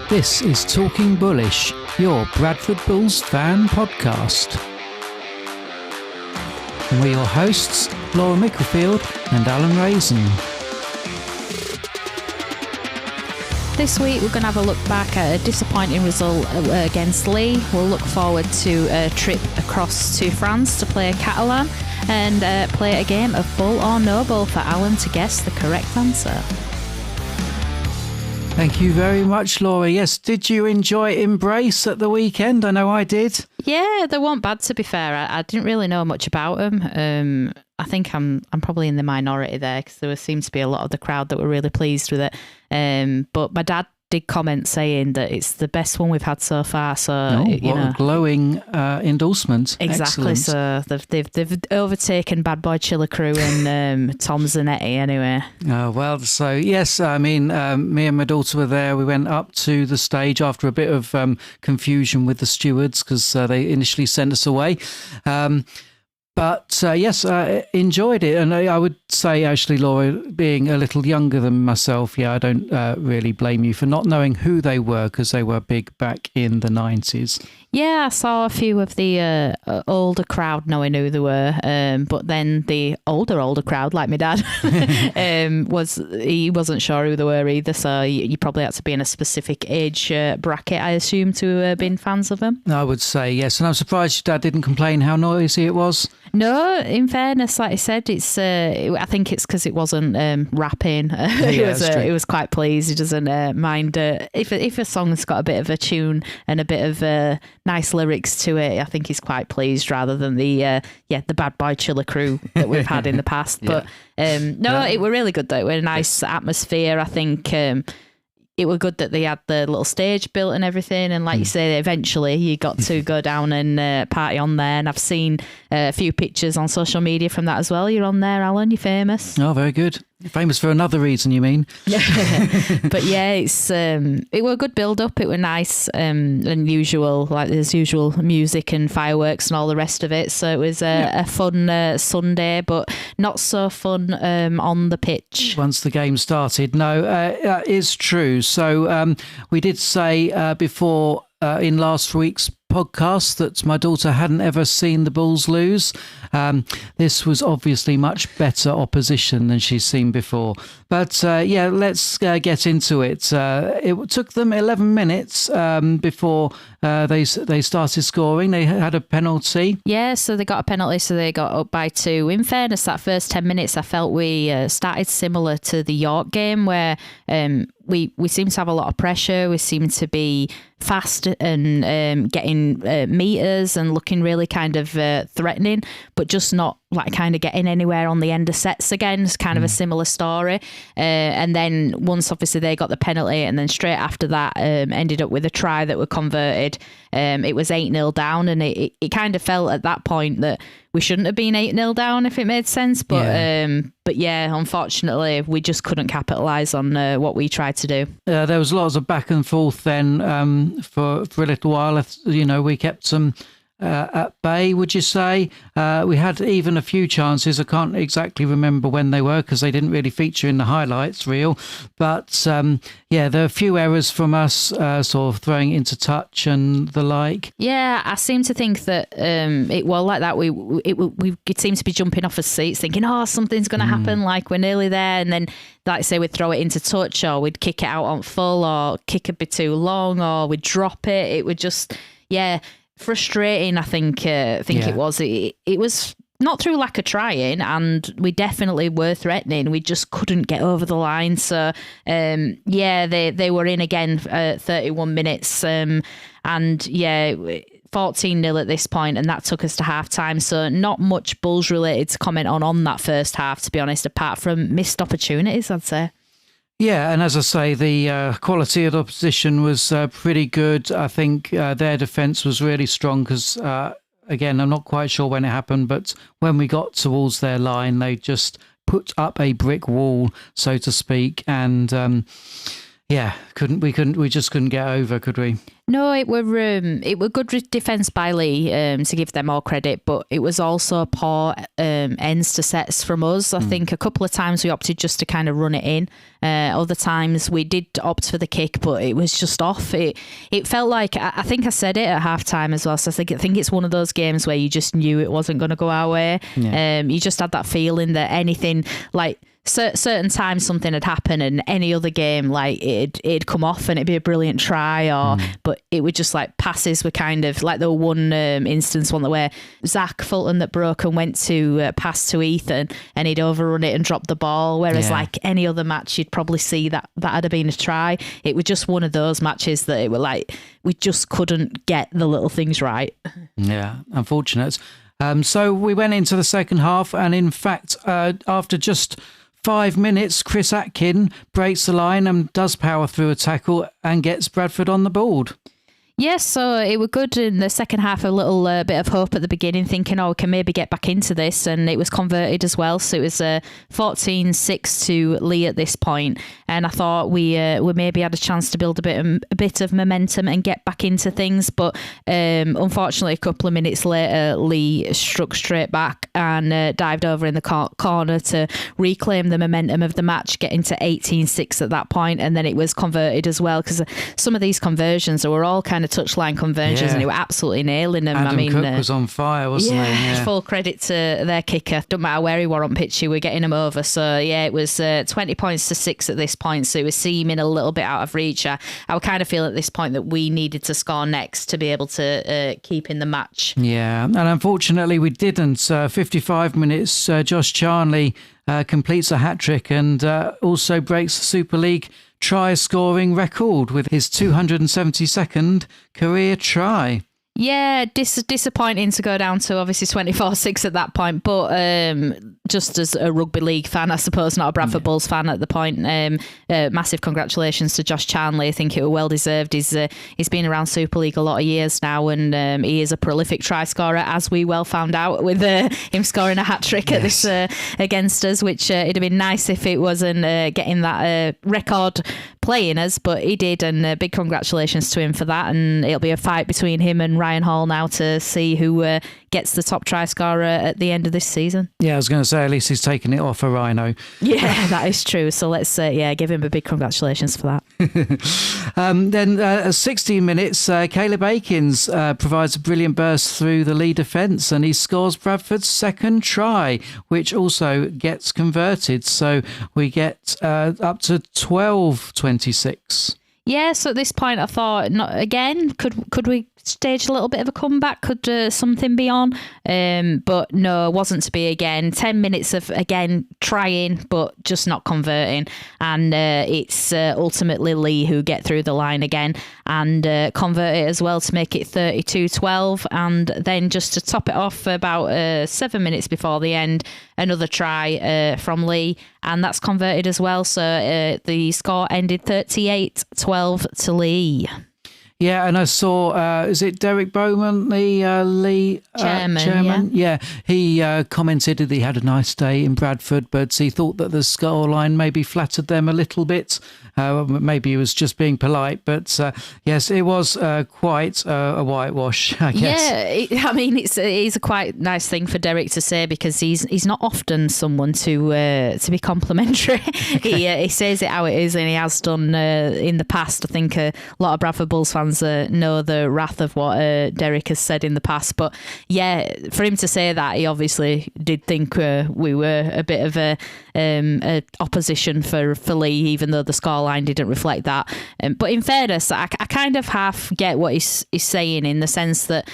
This is Talking Bullish, your Bradford Bulls fan podcast. And we're your hosts, Laura Micklefield and Alan Raisin. This week we're going to have a look back at a disappointing result against Leigh. We'll look forward to a trip across to France to play Catalan and play a game of Bull or No-ble for Alan to guess the correct answer. Thank you very much, Laura. Yes, did you enjoy Embrace at the weekend? I know I did. Yeah, they weren't bad, to be fair. I didn't really know much about them. I think I'm probably in the minority there because there seems to be a lot of the crowd that were really pleased with it. But my dad did comment saying that it's the best one we've had so far. So a glowing endorsement. Exactly. Excellent. So they've overtaken Bad Boy Chiller Crew and Tom Zanetti anyway. So yes, I mean, me and my daughter were there. We went up to the stage after a bit of confusion with the stewards because they initially sent us away. But yes, I enjoyed it. And I would say, actually, Laura, being a little younger than myself, I don't really blame you for not knowing who they were because they were big back in the 90s. Yeah, I saw a few of the older crowd knowing who they were. But then the older crowd, like my dad, he wasn't sure who they were either. So you probably had to be in a specific age bracket, I assume, to have been fans of them. I would say yes. And I'm surprised your dad didn't complain how noisy it was. No, in fairness, like I said, it's. I think it's because it wasn't rapping. He was quite pleased. He doesn't mind if a song's got a bit of a tune and a bit of nice lyrics to it. I think he's quite pleased rather than the Bad Boy Chiller Crew that we've had in the past. But it were really good though. It were a nice atmosphere. I think. It were good that they had the little stage built and everything. And like you say, eventually you got to go down and party on there. And I've seen a few pictures on social media from that as well. You're on there, Alan. You're famous. Oh, very good. Famous for another reason, you mean? But yeah, it were a good build up. It were nice and usual, like there's usual music and fireworks and all the rest of it. So it was a fun Sunday, but not so fun on the pitch. Once the game started. No, that is true. So we did say before in last week's podcast that my daughter hadn't ever seen the Bulls lose. This was obviously much better opposition than she's seen before. But let's get into it. It took them 11 minutes before they started scoring. They had a penalty. Yeah, so they got a penalty, so they got up by 2. In fairness, that first 10 minutes, I felt we started similar to the York game where we seem to have a lot of pressure. We seem to be fast and getting meters and looking really kind of threatening, but just not like kind of getting anywhere on the end of sets again. It's kind of a similar story. And then once obviously they got the penalty and then straight after that ended up with a try that were converted. It was 8-0 down and it kind of felt at that point that we shouldn't have been 8-0 down if it made sense. But unfortunately we just couldn't capitalise on what we tried to do. There was lots of back and forth then for a little while. We kept them at bay, would you say? We had even a few chances. I can't exactly remember when they were because they didn't really feature in the highlights reel. But there are a few errors from us, sort of throwing into touch and the like. Yeah, I seem to think that like that. We seem to be jumping off of seats thinking, something's going to happen, like we're nearly there. And then, like I say, we'd throw it into touch or we'd kick it out on full or kick a bit too long or we'd drop it. It would just, frustrating, I think it was. It was not through lack of trying, and we definitely were threatening. We just couldn't get over the line. So, they were in again 31 minutes, and 14-0 at this point, and that took us to half time. So not much Bulls related to comment on that first half, to be honest, apart from missed opportunities, I'd say. Yeah, and as I say, the quality of the opposition was pretty good. I think their defence was really strong because, again, I'm not quite sure when it happened, but when we got towards their line, they just put up a brick wall, so to speak, and we just couldn't get over, could we? No, it were good defence by Leigh, to give them all credit, but it was also poor ends to sets from us. I think a couple of times we opted just to kind of run it in, Other times we did opt for the kick, but it was just off. It felt like, I think I said it at halftime as well, so I think it's one of those games where you just knew it wasn't going to go our way. Yeah. You just had that feeling that anything, like certain times something had happened, and any other game, like it'd come off and it'd be a brilliant try, but it would just, like, passes were kind of like, the one instance, one where Zach Fulton that broke and went to pass to Ethan, and he'd overrun it and dropped the ball, whereas like any other match you'd probably see that had been a try. It was just one of those matches that it were like we just couldn't get the little things right. Yeah, unfortunate. So we went into the second half, and in fact, after just 5 minutes, Chris Atkin breaks the line and does power through a tackle and gets Bradford on the board. Yes, so it was good in the second half, a little bit of hope at the beginning, thinking, we can maybe get back into this, and it was converted as well. So it was 14-6 to Leigh at this point, and I thought we maybe had a chance to build a bit of momentum and get back into things, but unfortunately a couple of minutes later, Leigh struck straight back and dived over in the corner to reclaim the momentum of the match, getting to 18-6 at that point, and then it was converted as well, because some of these conversions were all kind of touchline conversions, and they were absolutely nailing them. Adam Cook was on fire, wasn't he? Yeah, full credit to their kicker. Don't matter where he were on pitch, he were getting them over. So yeah, it was 20 points to 6 at this point, so it was seeming a little bit out of reach. I would kind of feel at this point that we needed to score next to be able to keep in the match. Yeah, and unfortunately we didn't. 55 minutes, Josh Charnley completes a hat-trick and also breaks the Super League try-scoring record with his 272nd career try. Yeah, disappointing to go down to obviously 24-6 at that point, but just as a rugby league fan, I suppose, not a Bradford Bulls fan at the point, massive congratulations to Josh Charnley. I think it was well deserved. He's been around Super League a lot of years now, and he is a prolific try scorer, as we well found out with him scoring a hat-trick at this against us, which it'd have been nice if it wasn't getting that record playing us, but he did, and big congratulations to him for that. And it'll be a fight between him and Ryan Hall now to see who gets the top try scorer at the end of this season. Yeah, I was going to say, at least he's taken it off a Rhino. Yeah, that is true. So let's give him a big congratulations for that. Then 16 minutes, Caleb Akins provides a brilliant burst through the Leigh defence, and he scores Bradford's second try, which also gets converted. So we get up to 12-26. Yeah, so at this point I thought, not again, could we stage a little bit of a comeback? Could something be on? But no, wasn't to be again. 10 minutes of, again, trying, but just not converting. And it's ultimately Leigh who get through the line again and convert it as well to make it 32-12. And then just to top it off, about 7 minutes before the end, another try from Leigh, and that's converted as well. So the score ended 38-12 to Leigh. Yeah, and I saw, is it Derek Bowman, the Leigh chairman? Yeah, he commented that he had a nice day in Bradford, but he thought that the scoreline maybe flattered them a little bit. Maybe he was just being polite, but yes, it was quite a whitewash, I guess. Yeah, I mean, it's a quite nice thing for Derek to say, because he's not often someone to be complimentary. Okay. He says it how it is, and he has done in the past. I think a lot of Bradford Bulls fans know the wrath of what Derek has said in the past, but yeah, for him to say that, he obviously did think we were a bit of a opposition for Leigh, even though the scoreline didn't reflect that. But in fairness, I kind of half get what he's saying, in the sense that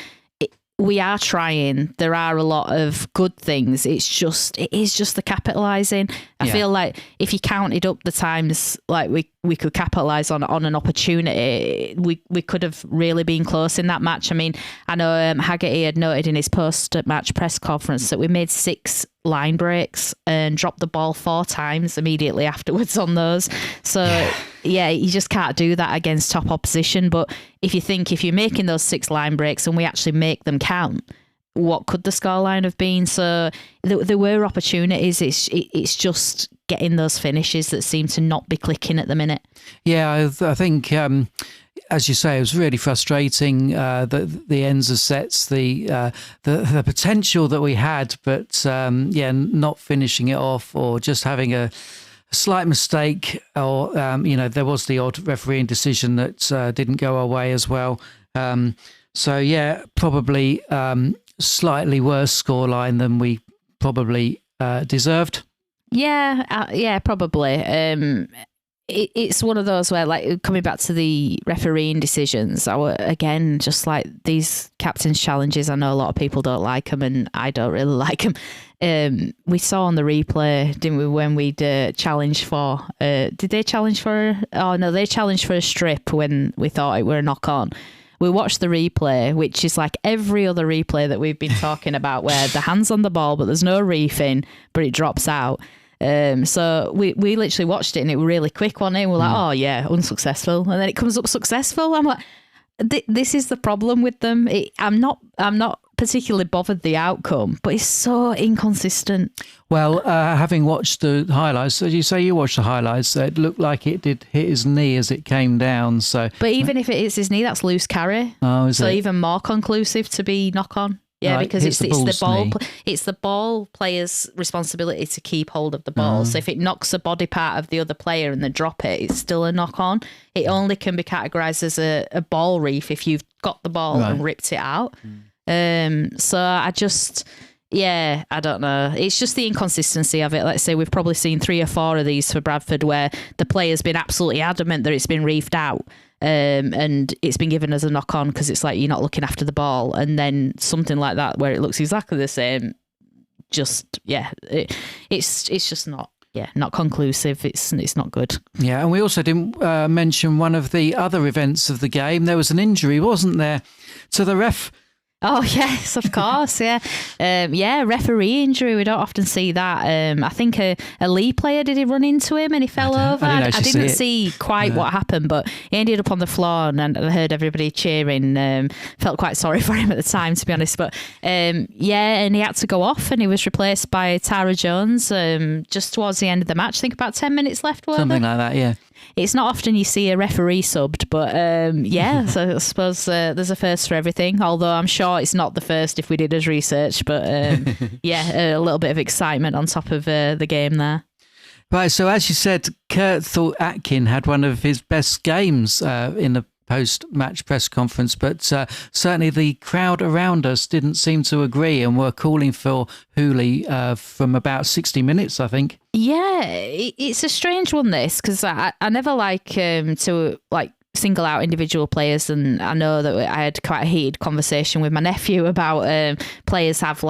we are trying. There are a lot of good things. It is just the capitalising. I feel like if you counted up the times like we could capitalise on an opportunity, we could have really been close in that match. I mean, I know Haggerty had noted in his post-match press conference that we made 6 line breaks and dropped the ball 4 times immediately afterwards on those. So yeah, you just can't do that against top opposition. But if you're making those 6 line breaks and we actually make them count, what could the scoreline have been? So there were opportunities. It's just getting those finishes that seem to not be clicking at the minute. Yeah, I think as you say, it was really frustrating, the ends of sets, the potential that we had, but not finishing it off, or just having a slight mistake, or there was the odd refereeing decision that didn't go our way as well. So yeah, probably slightly worse scoreline than we probably deserved. Yeah, probably. It's one of those where, like, coming back to the refereeing decisions, again, just like these captain's challenges, I know a lot of people don't like them, and I don't really like them. We saw on the replay, didn't we, when we'd challenged for, did they challenge for, oh no, they challenged for a strip when we thought it were a knock on. We watched the replay, which is like every other replay that we've been talking about, where the hand's on the ball, but there's no reefing, but it drops out. So we literally watched it, and it was really quick, wasn't it? We're like, oh yeah, unsuccessful, and then it comes up successful. I'm like, this is the problem with them. I'm not particularly bothered the outcome, but it's so inconsistent. Well, having watched the highlights, as you say, you watched the highlights, it looked like it did hit his knee as it came down. So, but even if it hits his knee, that's loose carry. Oh, is it? So even more conclusive to be knock on. Yeah, right, because it's the ball. It's the ball player's responsibility to keep hold of the ball. So if it knocks a body part of the other player and they drop it, it's still a knock on. It only can be categorised as a ball reef if you've got the ball and ripped it out. So I don't know. It's just the inconsistency of it. Let's say we've probably seen 3 or 4 of these for Bradford where the player's been absolutely adamant that it's been reefed out. And it's been given as a knock on because it's like you're not looking after the ball, and then something like that where it looks exactly the same. It's just not conclusive. It's not good. Yeah, and we also didn't mention one of the other events of the game. There was an injury, wasn't there, to the ref? Oh, yes, of course, yeah. Referee injury, we don't often see that. I think a Leigh player, did he run into him and he fell over? I didn't see quite what happened, but he ended up on the floor, and I heard everybody cheering. Felt quite sorry for him at the time, to be honest. But and he had to go off, and he was replaced by Tara Jones just towards the end of the match. I think about 10 minutes left, Something like that, yeah. It's not often you see a referee subbed, but so I suppose there's a first for everything, although I'm sure it's not the first if we did his research, but a little bit of excitement on top of the game there. Right, so as you said, Kurt thought Atkin had one of his best games in the post-match press conference, but certainly the crowd around us didn't seem to agree and were calling for Hooley from about 60 minutes, I think. Yeah, it's a strange one, this, because I never like to single out individual players, and I know that I had quite a heated conversation with my nephew about players have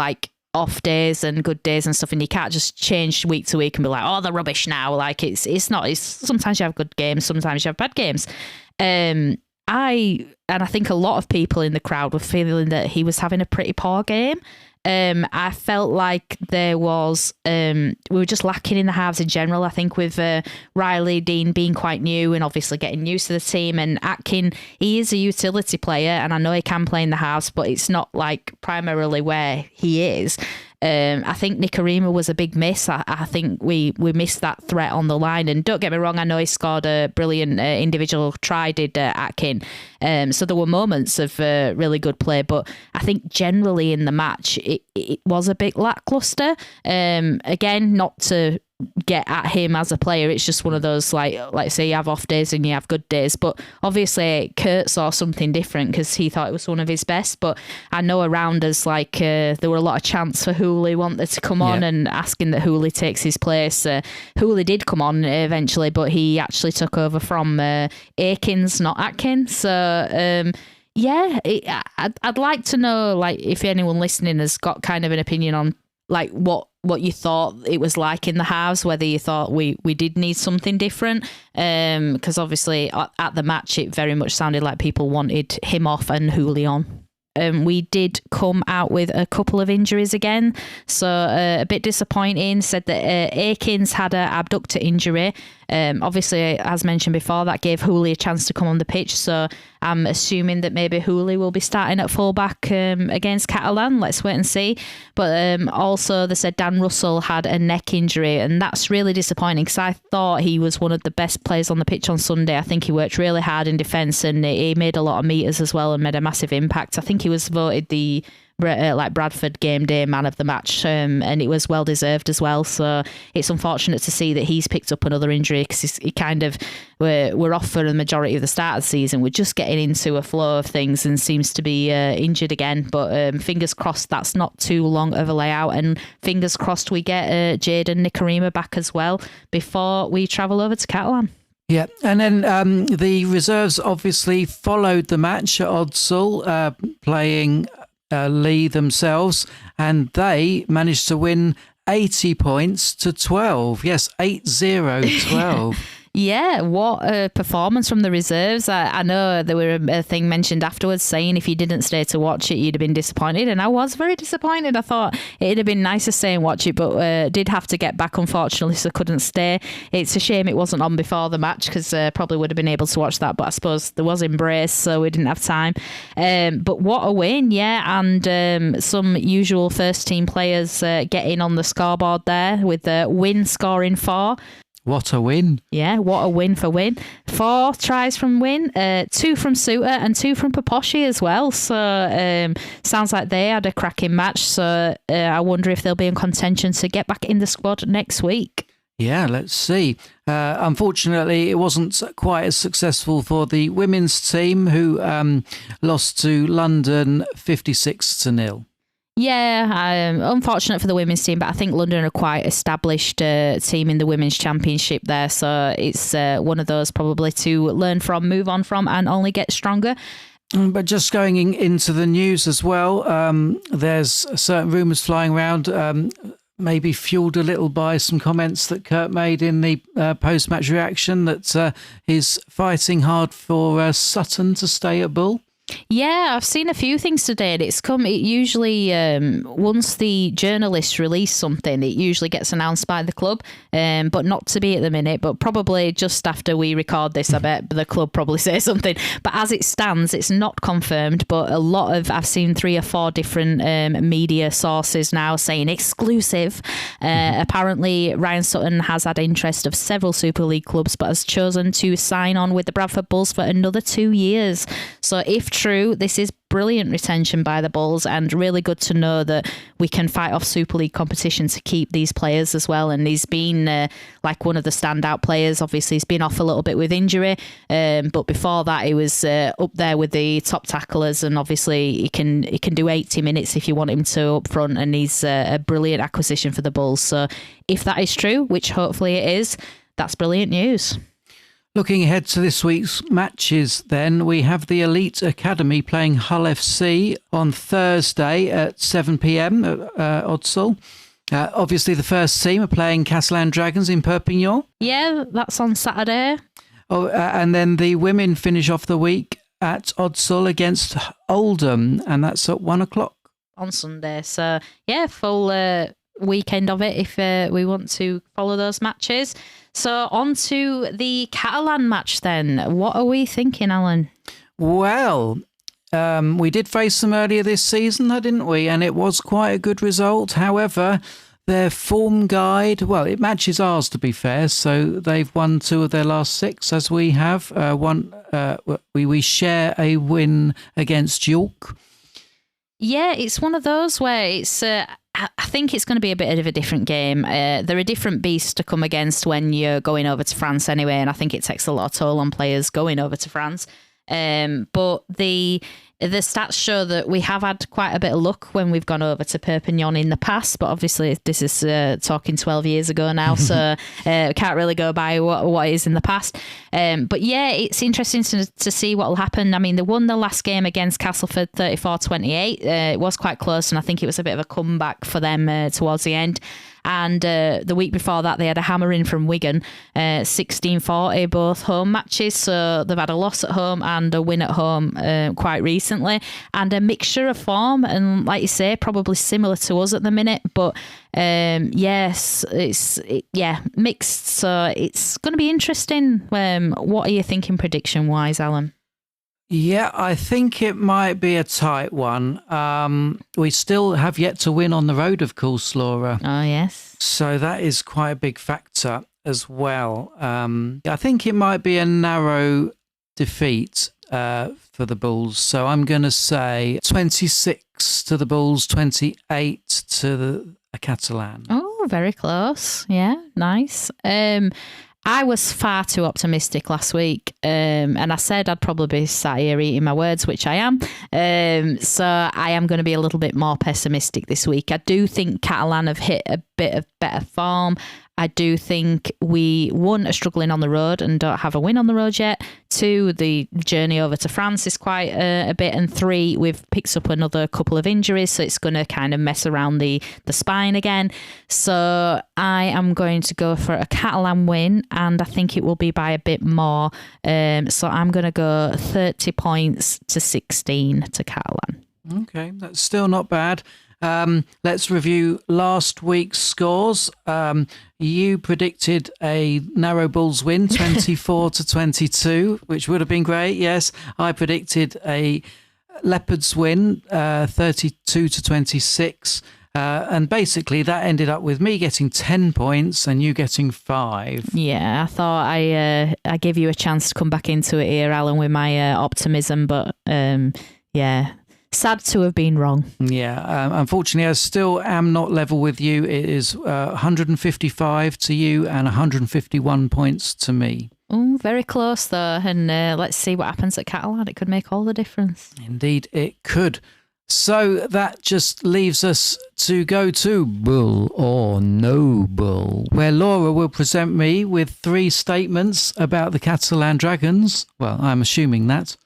off days and good days and stuff, and you can't just change week to week and be like, oh, they're rubbish now. It's not. It's sometimes you have good games, sometimes you have bad games. I think a lot of people in the crowd were feeling that he was having a pretty poor game. I felt like there was we were just lacking in the halves in general. I think with Riley Dean being quite new and obviously getting used to the team, and Atkin, he is a utility player, and I know he can play in the halves, but it's not primarily where he is. I think Nicarima was a big miss. I think we missed that threat on the line. And don't get me wrong, I know he scored a brilliant individual try, did Atkin. So there were moments of really good play. But I think generally in the match, it was a bit lackluster. Again, not to get at him as a player, it's just one of those, like say you have off days and you have good days, but obviously Kurt saw something different because he thought it was one of his best. But I know around us there were a lot of chants for Hooley wanted to come on and asking that Hooley takes his place. Hooley did come on eventually, but he actually took over from Akins, not Atkins. So I'd like to know if anyone listening has got kind of an opinion on what you thought it was like in the halves, whether you thought we did need something different, because obviously at the match it very much sounded like people wanted him off and Hooley on. We did come out with a couple of injuries again, so a bit disappointing. Said that Akins had an abductor injury. Obviously, as mentioned before, that gave Hooley a chance to come on the pitch, so I'm assuming that maybe Hooley will be starting at fullback against Catalan. Let's wait and see. But also they said Dan Russell had a neck injury, and that's really disappointing because I thought he was one of the best players on the pitch on Sunday. I think he worked really hard in defence, and he made a lot of meters as well and made a massive impact. I think he was voted the like Bradford game day man of the match, and it was well deserved as well. So it's unfortunate to see that he's picked up another injury, because he kind of we're off for the majority of the start of the season. We're just getting into a flow of things and seems to be injured again. But fingers crossed that's not too long of a layout, and fingers crossed we get Jade and Nikarima back as well before we travel over to Catalan. Yeah, and then the reserves obviously followed the match at Odsal, playing Leigh themselves, and they managed to win 80 points to 12. Yes, 8-0-12. Yeah, what a performance from the reserves. I know there were a thing mentioned afterwards saying if you didn't stay to watch it, you'd have been disappointed. And I was very disappointed. I thought it'd have been nice to stay and watch it, but did have to get back, unfortunately, so couldn't stay. It's a shame it wasn't on before the match, because probably would have been able to watch that. But I suppose there was Embrace, so we didn't have time. But what a win, yeah. And some usual first team players getting on the scoreboard there with Win scoring 4. What a win. Yeah, what a win for Win. 4 tries from Win, 2 from Suter and 2 from Paposhi as well. So sounds like they had a cracking match. So I wonder if they'll be in contention to get back in the squad next week. Yeah, let's see. Unfortunately, it wasn't quite as successful for the women's team, who lost to London 56-0. Yeah, unfortunate for the women's team, but I think London are quite established team in the women's championship there, so it's one of those probably to learn from, move on from, and only get stronger. But just going into the news as well, there's certain rumours flying around, maybe fueled a little by some comments that Kurt made in the post-match reaction, that he's fighting hard for Sutton to stay at Bull. Yeah, I've seen a few things today, and it usually once the journalists release something, it usually gets announced by the club, but not to be at the minute, but probably just after we record this, I bet the club probably say something. But as it stands, it's not confirmed, but I've seen 3 or 4 different media sources now saying exclusive. Apparently Ryan Sutton has had interest of several Super League clubs, but has chosen to sign on with the Bradford Bulls for another 2 years. So if true, this is brilliant retention by the Bulls, and really good to know that we can fight off Super League competition to keep these players as well. And he's been like one of the standout players. Obviously, he's been off a little bit with injury, but before that, he was up there with the top tacklers. And obviously, he can do 80 minutes if you want him to up front. And he's a brilliant acquisition for the Bulls. So if that is true, which hopefully it is, that's brilliant news. Looking ahead to this week's matches then, we have the Elite Academy playing Hull FC on Thursday at 7 p.m. at Odsal. Obviously, the first team are playing Catalan Dragons in Perpignan. Yeah, that's on Saturday. And then the women finish off the week at Odsal against Oldham, and that's at 1 o'clock. On Sunday. So, yeah, full weekend of it if we want to follow those matches. So on to the Catalan match then. What are we thinking, Alan? Well, we did face them earlier this season, didn't we? And it was quite a good result. However, their form guide, well, it matches ours, to be fair. So they've won 2 of their last 6, as we have. We share a win against York. Yeah, it's one of those where it's... I think it's going to be a bit of a different game. They're a different beast to come against when you're going over to France anyway, and I think it takes a lot of toll on players going over to France. But the stats show that we have had quite a bit of luck when we've gone over to Perpignan in the past, but obviously this is talking 12 years ago now, so can't really go by what is in the past. But yeah, it's interesting to see what will happen. I mean, they won the last game against Castleford 34-28. It was quite close, and I think it was a bit of a comeback for them towards the end. And the week before that, they had a hammering from Wigan, 16-40, both home matches. So they've had a loss at home and a win at home quite recently, and a mixture of form. And like you say, probably similar to us at the minute. But yes, it's mixed. So it's going to be interesting. What are you thinking prediction-wise, Alan? Yeah, I think it might be a tight one. We still have yet to win on the road, of course, Laura. Oh, yes. So that is quite a big factor as well. I think it might be a narrow defeat for the Bulls. So I'm going to say 26 to the Bulls, 28 to the Catalan. Oh, very close. Yeah, nice. I was far too optimistic last week, and I said I'd probably be sat here eating my words, which I am. So I am going to be a little bit more pessimistic this week. I do think Catalan have hit a bit of better form. I do think we, one, are struggling on the road and don't have a win on the road yet. Two, the journey over to France is quite a bit. And three, we've picked up another couple of injuries, so it's going to kind of mess around the spine again. So I am going to go for a Catalan win, and I think it will be by a bit more. So I'm going to go 30 points to 16 to Catalan. Okay, that's still not bad. Let's review last week's scores. You predicted a narrow Bulls win, 24 to 22, which would have been great. Yes, I predicted a Leopards win, 32 to 26. And basically that ended up with me getting 10 points and you getting 5. Yeah, I thought I gave you a chance to come back into it here, Alan, with my optimism, but yeah. Sad to have been wrong. Yeah, unfortunately, I still am not level with you. It is 155 to you and 151 points to me. Oh, very close though. And let's see what happens at Catalan. It could make all the difference. Indeed, it could. So that just leaves us to go to Bull or No-ble, where Laura will present me with 3 statements about the Catalan Dragons. Well, I'm assuming that.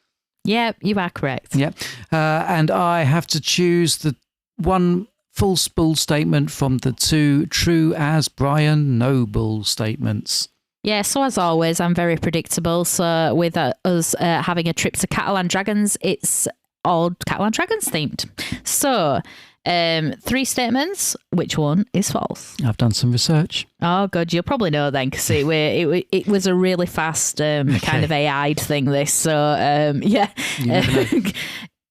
Yeah, you are correct. Yeah. And I have to choose the one false Bull statement from the 2 true as Brian No-ble statements. Yeah, so as always, I'm very predictable. So with us having a trip to Catalan Dragons, it's all Catalan Dragons themed. So 3 statements. Which one is false? I've done some research. Oh, good. You'll probably know then, because it was a really fast kind of AI'd thing, this. So, yeah.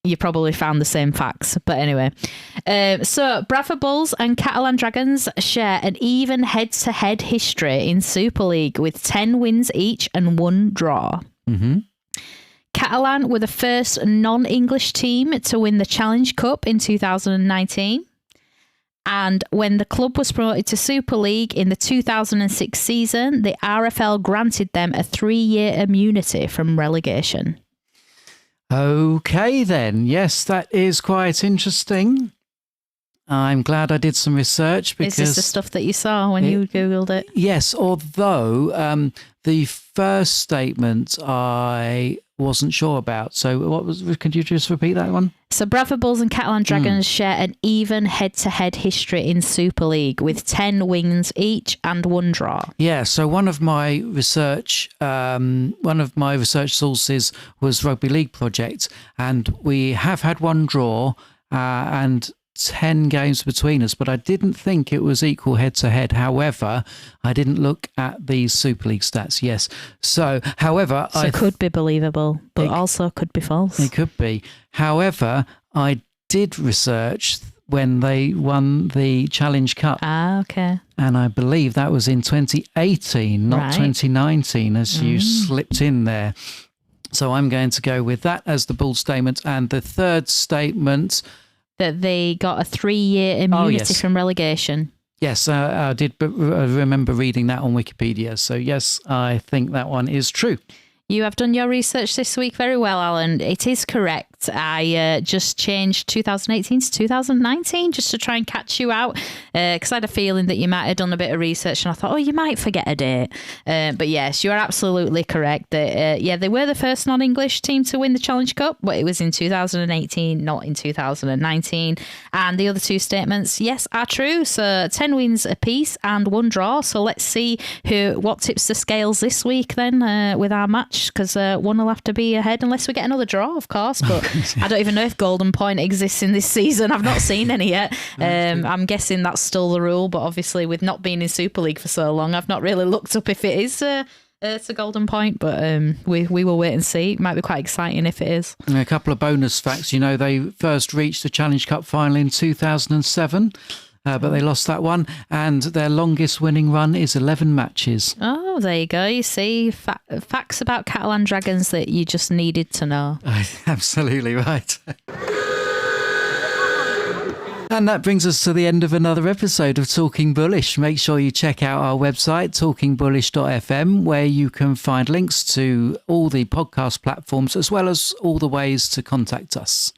You probably found the same facts. But anyway. So, Bradford Bulls and Catalan Dragons share an even head-to-head history in Super League with 10 wins each and 1 draw. Mm-hmm. Catalan were the first non-English team to win the Challenge Cup in 2019. And when the club was promoted to Super League in the 2006 season, the RFL granted them a 3-year immunity from relegation. Okay, then. Yes, that is quite interesting. I'm glad I did some research because... Is this the stuff that you saw when you Googled it? Yes, although the first statement I wasn't sure about. So what was? Could you just repeat that one? So Bradford Bulls and Catalan Dragons share an even head-to-head history in Super League with 10 wins each and 1 draw. Yeah. So one of my research sources was Rugby League Project, and we have had 1 draw and 10 games between us, but I didn't think it was equal head-to-head. However, I didn't look at these Super League stats. Yes. So, however... So it could be believable, but also could be false. It could be. However, I did research when they won the Challenge Cup. Ah, okay. And I believe that was in 2018, not 2019, as you slipped in there. So I'm going to go with that as the Bull statement. And the third statement... that they got a 3-year immunity from relegation. Yes, I did remember reading that on Wikipedia. So yes, I think that one is true. You have done your research this week very well, Alan. It is correct. I just changed 2018 to 2019 just to try and catch you out because I had a feeling that you might have done a bit of research and I thought, oh, you might forget a date. But yes, you are absolutely correct. That they were the first non-English team to win the Challenge Cup, but it was in 2018, not in 2019. And the other 2 statements, yes, are true. So 10 wins apiece and 1 draw. So let's see what tips the scales this week then with our match, because one will have to be ahead unless we get another draw, of course. But I don't even know if Golden Point exists in this season. I've not seen any yet. I'm guessing that's still the rule, but obviously with not being in Super League for so long, I've not really looked up if it is it's a Golden Point, but we will wait and see. It might be quite exciting if it is. A couple of bonus facts. You know, they first reached the Challenge Cup final in 2007. But they lost that one, and their longest winning run is 11 matches. Oh, Oh, there you go. You see, facts about Catalan Dragons that you just needed to know. Absolutely right. And that brings us to the end of another episode of Talking Bullish. Make sure you check out our website, talkingbullish.fm, where you can find links to all the podcast platforms as well as all the ways to contact us.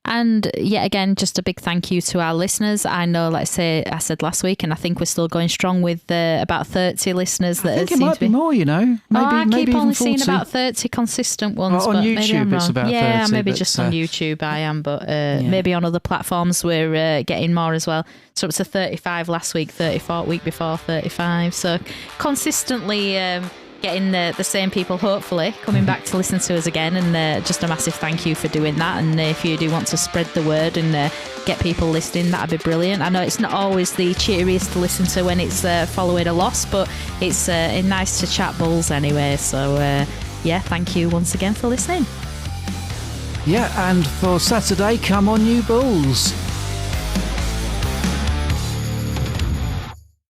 And yet again, just a big thank you to our listeners. I know, let's say, I said last week, and I think we're still going strong with about 30 listeners. I think it might be more, you know. Maybe, I maybe keep only even 40. seeing about 30 consistent ones. On but YouTube, maybe I'm it's wrong. about 30. Yeah, maybe but, just on YouTube I am, but maybe on other platforms we're getting more as well. So it's a 35 last week, 34 week before 35. So consistently getting the same people, hopefully, coming back to listen to us again. And just a massive thank you for doing that. And if you do want to spread the word and get people listening, that'd be brilliant. I know it's not always the cheeriest to listen to when it's following a loss, but it's nice to chat Bulls anyway. So, thank you once again for listening. Yeah, and for Saturday, come on you Bulls.